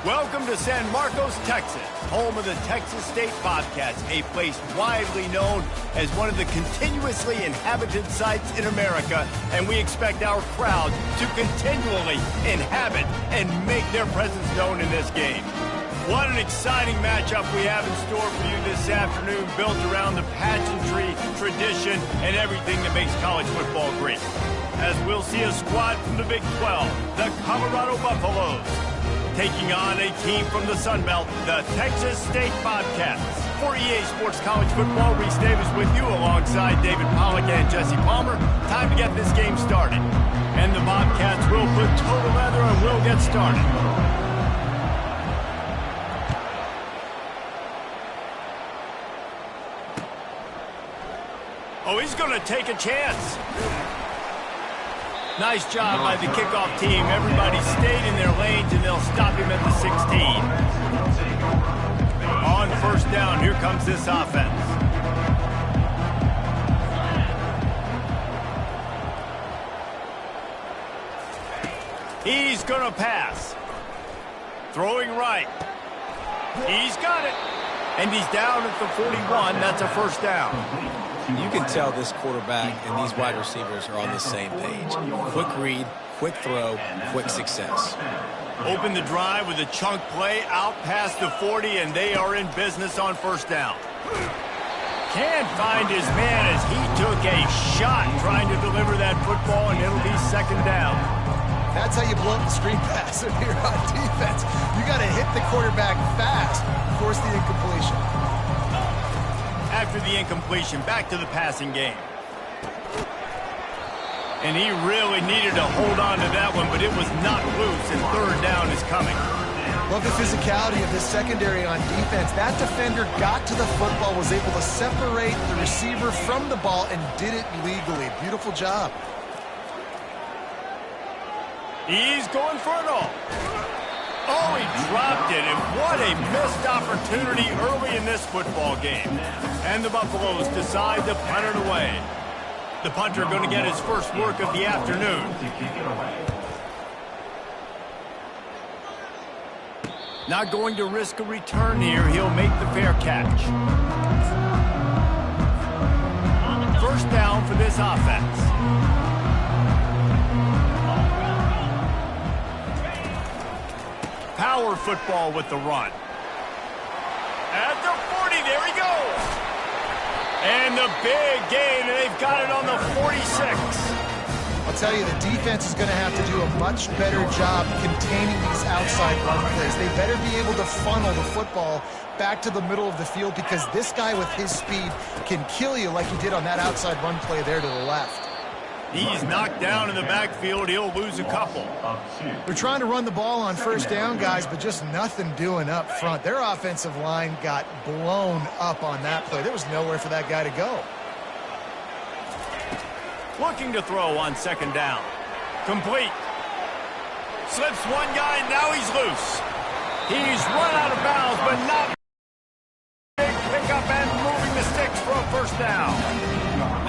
Welcome to San Marcos, Texas, home of the Texas State Bobcats, a place widely known as one of the continuously inhabited sites in America, and we expect our crowds to continually inhabit and make their presence known in this game. What an exciting matchup we have in store for you this afternoon, built around the pageantry, tradition, and everything that makes college football great. As we'll see a squad from the Big 12, the Colorado Buffaloes, taking on a team from the Sun Belt, the Texas State Bobcats. For EA Sports College Football, Reese Davis with you alongside David Pollack and Jesse Palmer. Time to get this game started. And the Bobcats will put total leather and we'll get started. Oh, he's going to take a chance. Nice job by the kickoff team. Everybody stayed in their lanes, and they'll stop him at the 16. On first down, here comes this offense. He's going to pass. Throwing right. He's got it. And he's down at the 41. That's a first down. You can tell this quarterback and these wide receivers are on the same page. Quick read, quick throw, quick success. Open the drive with a chunk play out past the 40, and they are in business on first down. Can't find his man as he took a shot trying to deliver that football, and it'll be second down. That's how you blow up the screen pass if you're on defense. You got to hit the quarterback fast, force the incompletion. After the incompletion, back to the passing game. And he really needed to hold on to that one, but it was not loose, and third down is coming. Love the physicality of this secondary on defense. That defender got to the football, was able to separate the receiver from the ball, and did it legally. Beautiful job. He's going for it all. Oh, he dropped it, and what a missed opportunity early in this football game. And the Buffaloes decide to punt it away. The punter going to get his first work of the afternoon. Not going to risk a return here. He'll make the fair catch. First down for this offense. Power football with the run. At the 40, there he goes. And the big gain, and they've got it on the 46. I'll tell you, the defense is going to have to do a much better job containing these outside run plays. They better be able to funnel the football back to the middle of the field, because this guy with his speed can kill you like he did on that outside run play there to the left. He's knocked down in the backfield. He'll lose a couple. They're trying to run the ball on first down, guys, but just nothing doing up front. Their offensive line got blown up on that play. There was nowhere for that guy to go. Looking to throw on second down. Complete. Slips one guy, now he's loose. He's run out of bounds, but not big pickup and moving the sticks for a first down.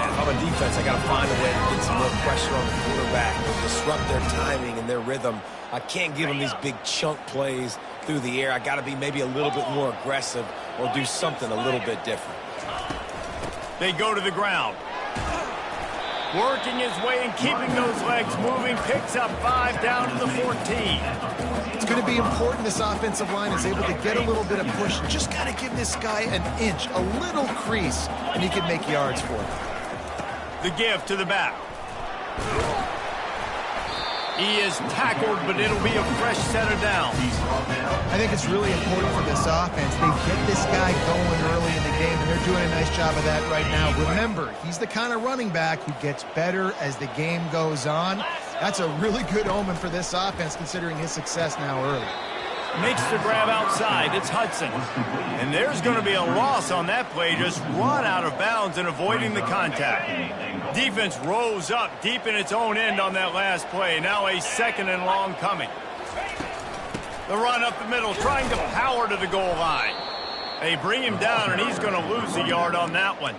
If I'm a defense, I got to find a way to get some more pressure on the quarterback and disrupt their timing and their rhythm. I can't give them these big chunk plays through the air. I got to be maybe a little bit more aggressive or do something a little bit different. They go to the ground. Working his way and keeping those legs moving. Picks up 5 down to the 14. It's going to be important this offensive line is able to get a little bit of push. Just got to give this guy an inch, a little crease, and he can make yards for it. The give to the back. He is tackled, but it'll be a fresh set of downs. I think it's really important for this offense. They get this guy going early in the game, and they're doing a nice job of that right now. Remember, he's the kind of running back who gets better as the game goes on. That's a really good omen for this offense, considering his success now early. Makes the grab outside. It's Hudson. And there's going to be a loss on that play. Just run out of bounds and avoiding the contact. Defense rose up deep in its own end on that last play. Now a second and long coming. The run up the middle, trying to power to the goal line. They bring him down, and he's going to lose a yard on that one.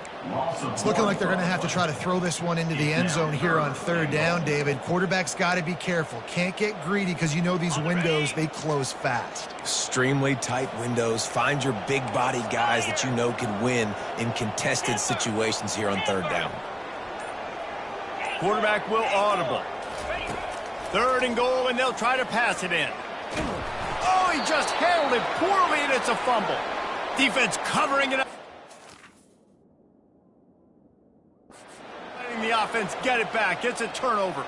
It's looking like they're going to have to try to throw this one into the end zone here on third down, David. Quarterback's got to be careful. Can't get greedy because you know these windows, they close fast. Extremely tight windows. Find your big body guys that you know can win in contested situations here on third down. Quarterback will audible. Third and goal, and they'll try to pass it in. Oh, he just handled it poorly, and it's a fumble. Defense covering it up. Letting the offense get it back. It's a turnover.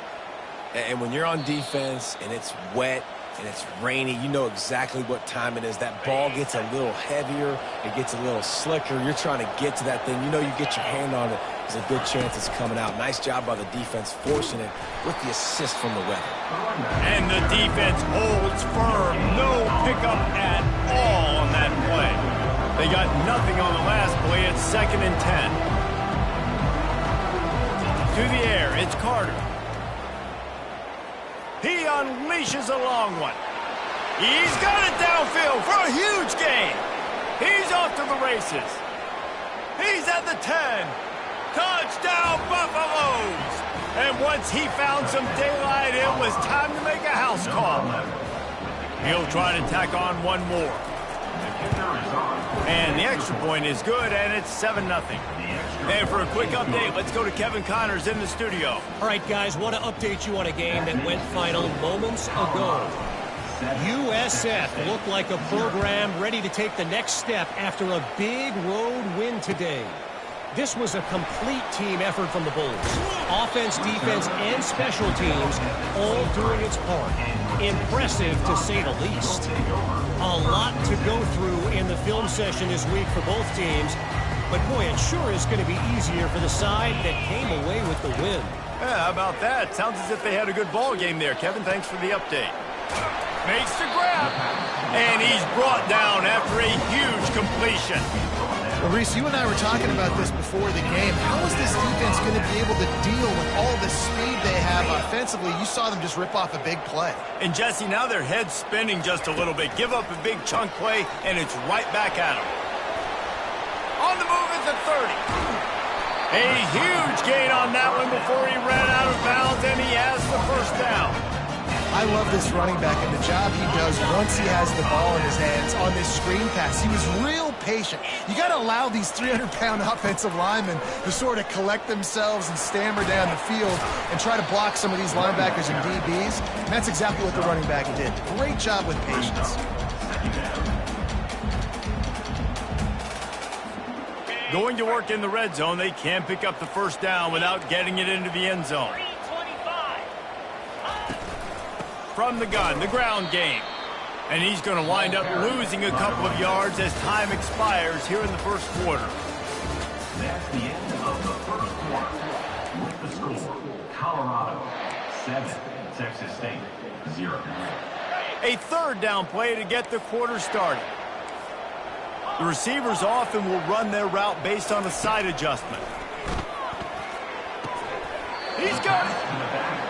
And when you're on defense and it's wet and it's rainy, you know exactly what time it is. That ball gets a little heavier. It gets a little slicker. You're trying to get to that thing. You know you get your hand on it. There's a good chance it's coming out. Nice job by the defense forcing it with the assist from the weather. And the defense holds firm. No pickup at all on that play. They got nothing on the last play. It's 2nd and 10. To the air, it's Carter. He unleashes a long one. He's got it downfield for a huge gain. He's off to the races. He's at the 10. Touchdown, Buffaloes! And once he found some daylight, it was time to make a house call. He'll try to tack on one more. And the extra point is good, and it's 7-0. And for a quick update, let's go to Kevin Connors in the studio. All right, guys, want to update you on a game that went final moments ago. USF looked like a program ready to take the next step after a big road win today. This was a complete team effort from the Bulls. Offense, defense, and special teams all doing its part. Impressive, to say the least. A lot to go through in the film session this week for both teams. But, boy, it sure is going to be easier for the side that came away with the win. Yeah, how about that? Sounds as if they had a good ball game there. Kevin, thanks for the update. Makes the grab. And he's brought down after a huge completion. Well, Reese, you and I were talking about this before the game. How is this defense going to be able to deal with all the speed they have offensively? You saw them just rip off a big play. And, Jesse, now their head's spinning just a little bit. Give up a big chunk play, and it's right back at them. On the move is the 30. A huge gain on that one before he ran out of bounds, and he has the first down. I love this running back and the job he does once he has the ball in his hands on this screen pass. He was real patient. You got to allow these 300-pound offensive linemen to sort of collect themselves and stammer down the field and try to block some of these linebackers and DBs. And that's exactly what the running back did. Great job with patience. Going to work in the red zone, they can't pick up the first down without getting it into the end zone. From the gun, the ground game. And he's going to wind up losing a couple of yards as time expires here in the first quarter. That's the end of the first quarter. With the score, Colorado 7, Texas State 0. A third down play to get the quarter started. The receivers often will run their route based on a side adjustment. He's got it.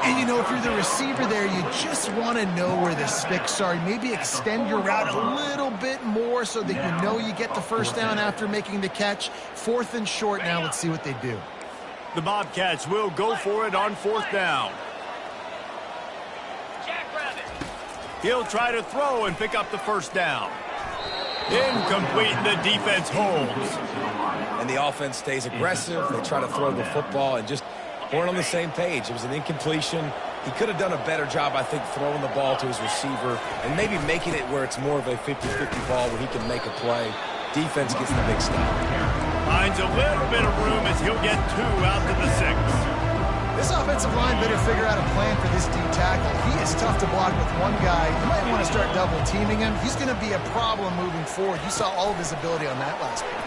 And, you know, if you're the receiver there, you just want to know where the sticks are. Maybe extend your route a little bit more so that you know you get the first down after making the catch. 4th and short now. Let's see what they do. The Bobcats will go for it on 4th down. He'll try to throw and pick up the first down. Incomplete, and the defense holds. And the offense stays aggressive. They try to throw the football and just weren't on the same page. It was an incompletion. He could have done a better job, I think, throwing the ball to his receiver and maybe making it where it's more of a 50-50 ball where he can make a play. Defense gets the big stop. Finds a little bit of room as he'll get 2 out to the 6. This offensive line better figure out a plan for this D tackle. He is tough to block with one guy. You might want to start double teaming him. He's going to be a problem moving forward. You saw all of his ability on that last play.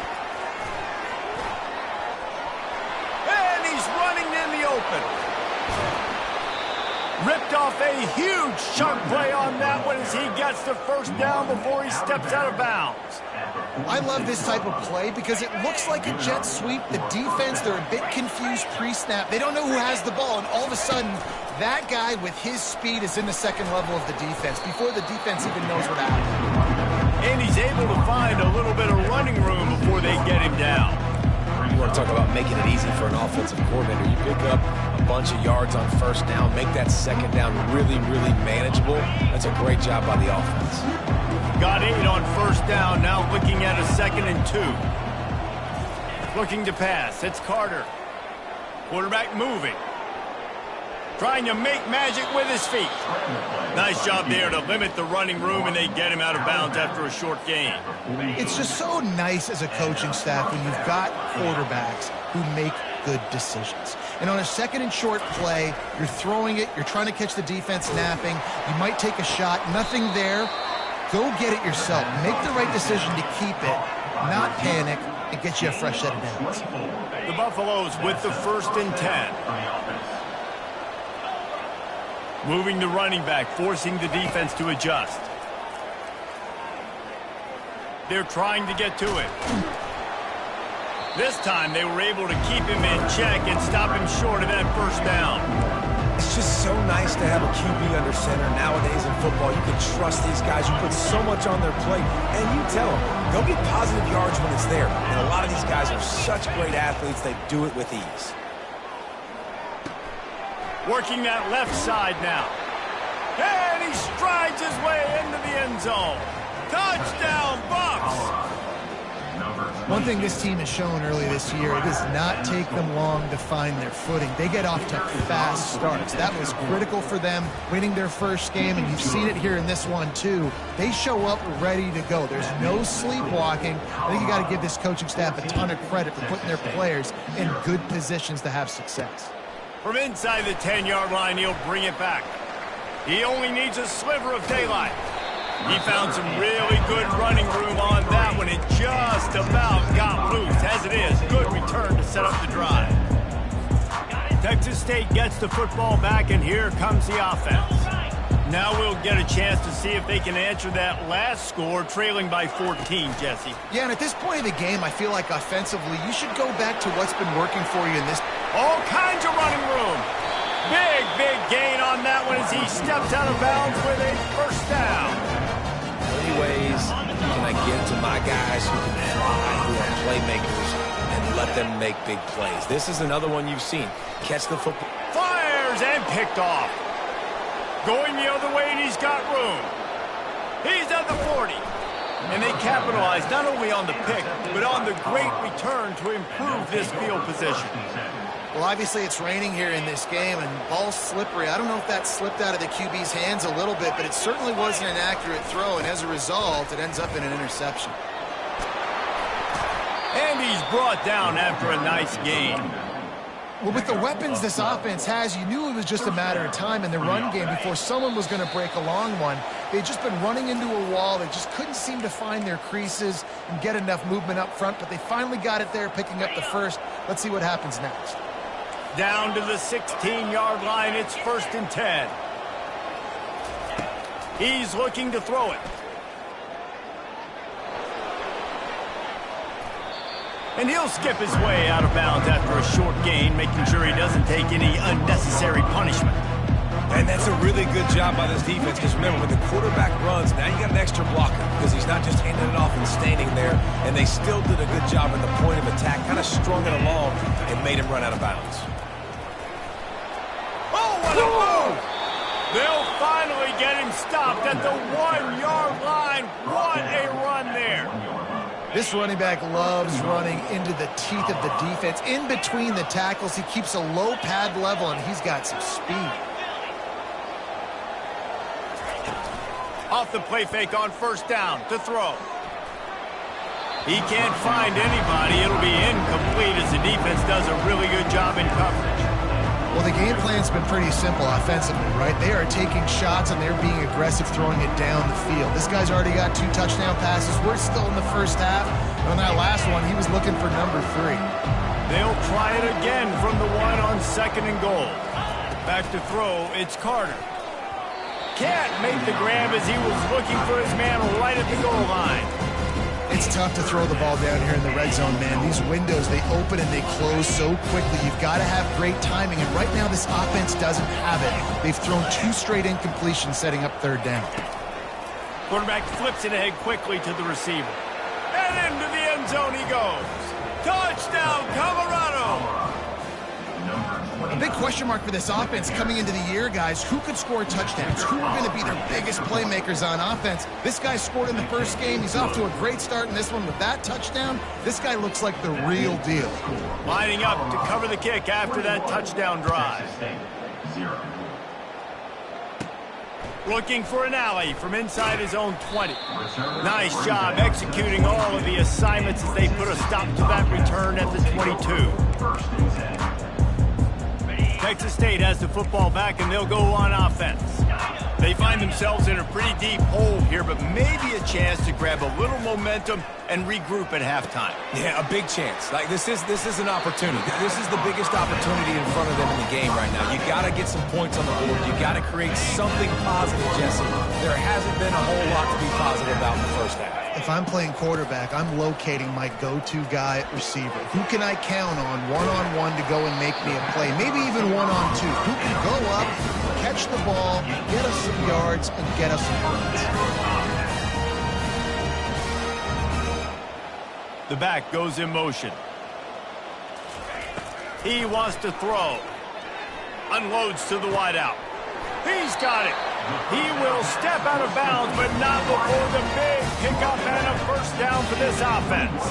And he's running in the open. Ripped off a huge chunk play on that one as he gets the first down before he steps out of bounds. I love this type of play because it looks like a jet sweep. The defense, they're a bit confused pre-snap. They don't know who has the ball, and all of a sudden, that guy with his speed is in the second level of the defense before the defense even knows what happened. And he's able to find a little bit of running room before they get him down. You want to talk about making it easy for an offensive coordinator. You pick up a bunch of yards on first down, make that second down really, really manageable. That's a great job by the offense. Got 8 on first down, now looking at a 2nd and 2. Looking to pass, it's Carter. Quarterback moving. Trying to make magic with his feet. Nice job there to limit the running room, and they get him out of bounds after a short gain. It's just so nice as a coaching staff when you've got quarterbacks who make good decisions. And on a 2nd and short play, you're throwing it, you're trying to catch the defense napping, you might take a shot, nothing there. Go get it yourself. Make the right decision to keep it, not panic, and get you a fresh set of downs. The Buffaloes with the 1st and 10. Moving the running back, forcing the defense to adjust. They're trying to get to it. This time they were able to keep him in check and stop him short of that first down. It's just so nice to have a QB under center. Nowadays in football, you can trust these guys. You put so much on their plate, and you tell them, go get positive yards when it's there. And a lot of these guys are such great athletes, they do it with ease. Working that left side now. And he strides his way into the end zone. Touchdown, Bucs! One thing this team has shown early this year, it does not take them long to find their footing. They get off to fast starts. That was critical for them, winning their first game, and you've seen it here in this one too. They show up ready to go. There's no sleepwalking. I think you got to give this coaching staff a ton of credit for putting their players in good positions to have success. From inside the 10-yard line, he'll bring it back. He only needs a sliver of daylight. He found some really good running room on that one. It just about got loose. As it is, good return to set up the drive. Texas State gets the football back, and here comes the offense. Now we'll get a chance to see if they can answer that last score, trailing by 14, Jesse. Yeah, and at this point of the game, I feel like offensively, you should go back to what's been working for you in this. All kinds of running room. Big gain on that one as he steps out of bounds with a first down. Many ways can I get to my guys who can fly, who are playmakers, and let them make big plays. This is another one you've seen. Catch the football. Fires and picked off. Going the other way, and he's got room. He's at the 40. And they capitalize not only on the pick, but on the great return to improve this field position. Well, obviously it's raining here in this game, and ball's slippery. I don't know if that slipped out of the QB's hands a little bit, but it certainly wasn't an accurate throw, and as a result, it ends up in an interception. And he's brought down after a nice gain. Well, with the weapons this offense has, you knew it was just a matter of time in the run game before someone was going to break a long one. They'd just been running into a wall. They just couldn't seem to find their creases and get enough movement up front, but they finally got it there, picking up the first. Let's see what happens next. Down to the 16-yard line, it's 1st and 10. He's looking to throw it. And he'll skip his way out of bounds after a short gain, making sure he doesn't take any unnecessary punishment. And that's a really good job by this defense, because remember, when the quarterback runs, now you got an extra blocker, because he's not just handing it off and standing there, and they still did a good job at the point of attack, kind of strung it along and made him run out of bounds. Oh, what a move! They'll finally get him stopped at the 1-yard line. What a run there. This running back loves running into the teeth of the defense. In between the tackles, he keeps a low pad level, and he's got some speed. Off the play fake on first down to throw. He can't find anybody. It'll be incomplete as the defense does a really good job in coverage. Well, the game plan's been pretty simple offensively, right? They are taking shots, and they're being aggressive, throwing it down the field. This guy's already got 2 touchdown passes. We're still in the first half. And on that last one, he was looking for number 3. They'll try it again from the 1 on 2nd and goal. Back to throw, it's Carter. Can't make the grab as he was looking for his man right at the goal line. It's tough to throw the ball down here in the red zone, man. These windows, they open and they close so quickly. You've got to have great timing, and right now this offense doesn't have it. They've thrown 2 straight incompletions setting up 3rd down. Quarterback flips it ahead quickly to the receiver. And into the end zone he goes. Touchdown, Colorado! A big question mark for this offense coming into the year, guys. Who could score touchdowns? Who are going to be their biggest playmakers on offense? This guy scored in the first game. He's off to a great start in this one with that touchdown. This guy looks like the real deal. Lining up to cover the kick after that touchdown drive. Looking for an alley from inside his own 20. Nice job executing all of the assignments as they put a stop to that return at the 22. Texas State has the football back, and they'll go on offense. They find themselves in a pretty deep hole here, but maybe a chance to grab a little momentum and regroup at halftime. Yeah, a big chance. Like this is an opportunity. This is the biggest opportunity in front of them in the game right now. You got to get some points on the board. You got to create something positive, Jesse. There hasn't been a whole lot to be positive about in the first half. If I'm playing quarterback, I'm locating my go-to guy at receiver. Who can I count on one-on-one to go and make me a play? Maybe even one-on-two. Who can go up, catch the ball, get us some yards, and get us some points? The back goes in motion. He wants to throw. Unloads to the wideout. He's got it. He will step out of bounds, but not before the big pickup and a first down for this offense.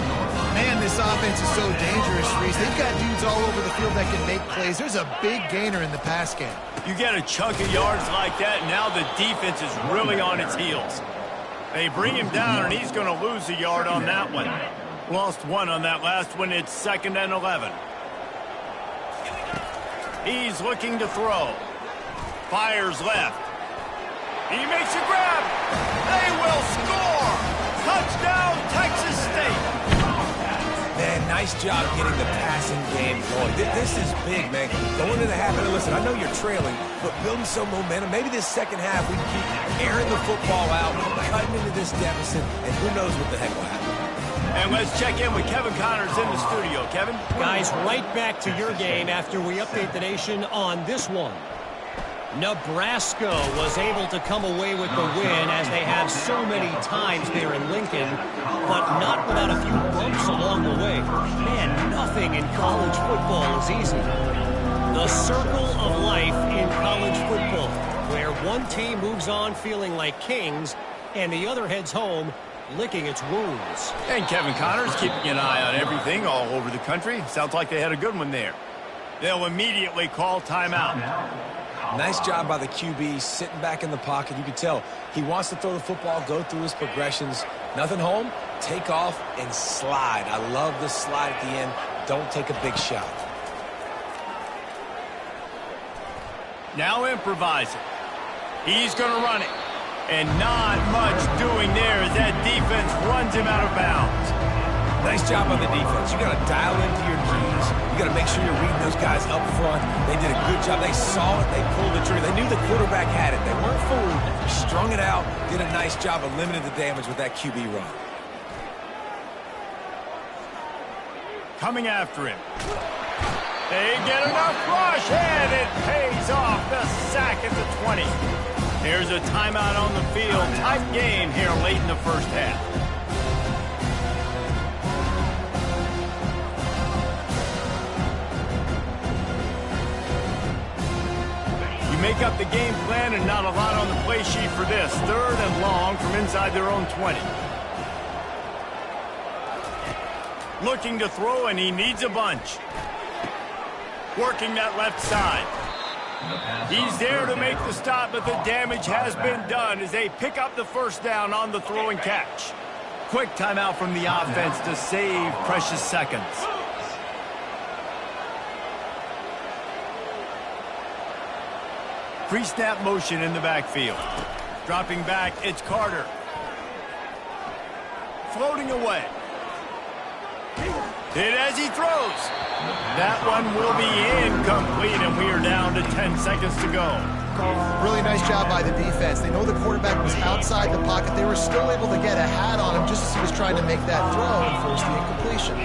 Man, this offense is so dangerous, Reese. They've got dudes all over the field that can make plays. There's a big gainer in the pass game. You get a chunk of yards like that, and now the defense is really on its heels. They bring him down, and he's going to lose a yard on that one. Lost one on that last one. It's 2nd and 11. He's looking to throw. Fires left. He makes a grab. They will score. Touchdown, Texas State. Man, nice job getting the passing game going. This is big, man. Going into the half, and listen, I know you're trailing, but building some momentum. Maybe this second half we can keep airing the football out, cutting into this deficit, and who knows what the heck will happen. And let's check in with Kevin Connors in the studio. Kevin? Guys, right back to your game after we update the nation on this one. Nebraska was able to come away with the win as they have so many times there in Lincoln, but not without a few bumps along the way. Man, nothing in college football is easy. The circle of life in college football, where one team moves on feeling like kings and the other heads home licking its wounds. And Kevin Connors keeping an eye on everything all over the country. Sounds like they had a good one there. They'll immediately call timeout. Nice job by the QB, sitting back in the pocket. You can tell he wants to throw the football, go through his progressions. Nothing home, take off, and slide. I love the slide at the end. Don't take a big shot. Now improvising. He's going to run it. And not much doing there as that defense runs him out of bounds. Nice job on the defense. You got to dial into your keys. You got to make sure you're reading those guys up front. They did a good job. They saw it. They pulled the trigger. They knew the quarterback had it. They weren't fooled. Strung it out. Did a nice job of limiting the damage with that QB run. Coming after him. They get enough rush, and it pays off. The sack at the 20. Here's a timeout on the field. Tight game here late in the first half. You make up the game plan and not a lot on the play sheet for this. 3rd and long from inside their own 20. Looking to throw, and he needs a bunch. Working that left side. He's there to make the stop, but the damage has been done as they pick up the first down on the throw and catch. Quick timeout from the offense to save precious seconds. Pre-snap motion in the backfield. Dropping back, it's Carter. Floating away. Hit as he throws. That one will be incomplete, and we are down to 10 seconds to go. Really nice job by the defense. They know the quarterback was outside the pocket. They were still able to get a hat on him just as he was trying to make that throw and force the incompletion.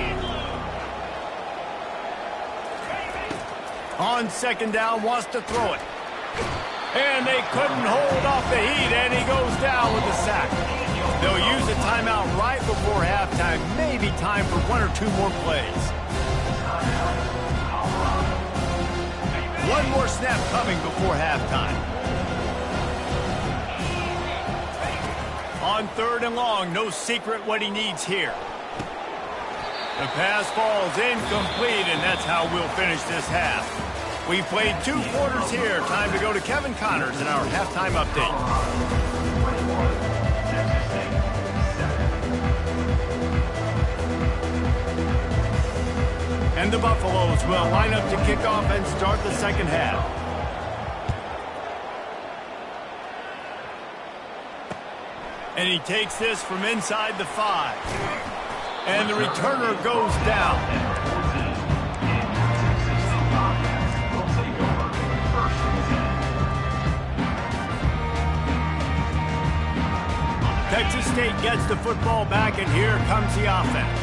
On 2nd down, wants to throw it. And they couldn't hold off the heat, and he goes down with the sack. They'll use a timeout right before halftime. Maybe time for one or two more plays. One more snap coming before halftime. On 3rd and long, no secret what he needs here. The pass falls incomplete, and that's how we'll finish this half. We've played 2 quarters here. Time to go to Kevin Connors in our halftime update. And the Buffaloes will line up to kick off and start the second half. And he takes this from inside the 5. And the returner goes down. Texas State gets the football back, and here comes the offense.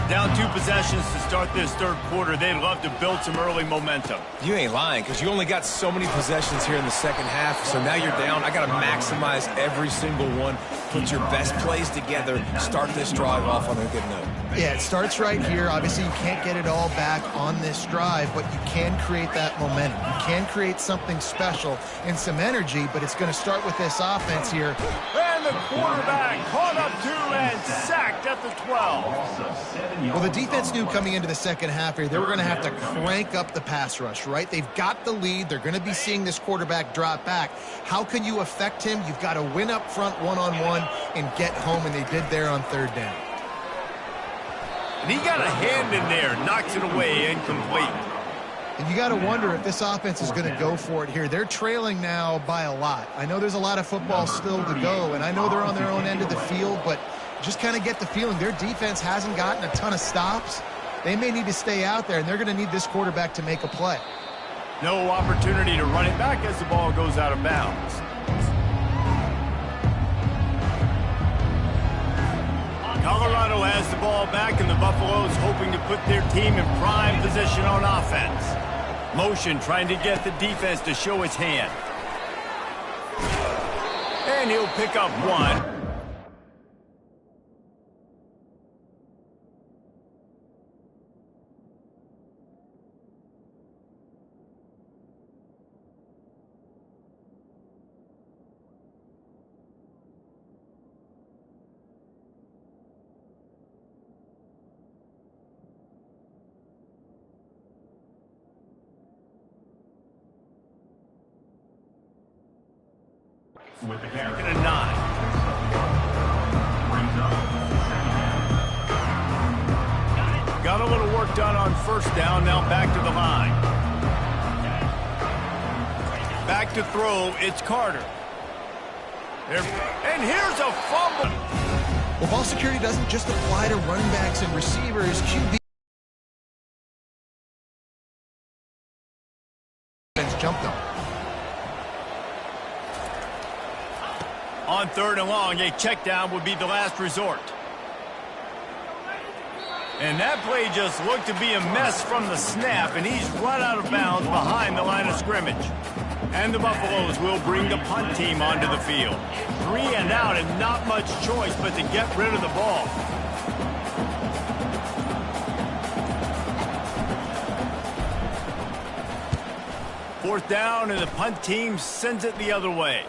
Down 2 possessions to start this 3rd quarter. They'd love to build some early momentum. You ain't lying, because you only got so many possessions here in the second half, so now you're down. I got to maximize every single one. Put your best plays together. Start this drive off on a good note. Yeah, it starts right here. Obviously, you can't get it all back on this drive, but you can create that momentum. You can create something special and some energy, but it's going to start with this offense here. And the quarterback caught up to and sacked at the 12. Well, the defense knew coming into the second half here, they were going to have to crank up the pass rush, right? They've got the lead. They're going to be seeing this quarterback drop back. How can you affect him? You've got to win up front one-on-one and get home, and they did there on 3rd down. And he got a hand in there, knocks it away, incomplete. And you got to wonder if this offense is going to go for it here. They're trailing now by a lot. I know there's a lot of football still to go, and I know they're on their own end of the field, but just kind of get the feeling their defense hasn't gotten a ton of stops. They may need to stay out there, and they're going to need this quarterback to make a play. No opportunity to run it back as the ball goes out of bounds. Colorado has the ball back, and the Buffaloes hoping to put their team in prime position on offense. Motion trying to get the defense to show its hand. And he'll pick up 1. With the carry. Second and 9. Got a little work done on 1st down. Now back to the line. Back to throw. It's Carter. And here's a fumble. Well, ball security doesn't just apply to running backs and receivers. QB jumped on. On 3rd and long, a check down would be the last resort. And that play just looked to be a mess from the snap, and he's run out of bounds behind the line of scrimmage. And the Buffaloes will bring the punt team onto the field. 3 and out, and not much choice but to get rid of the ball. Fourth down, and the punt team sends it the other way.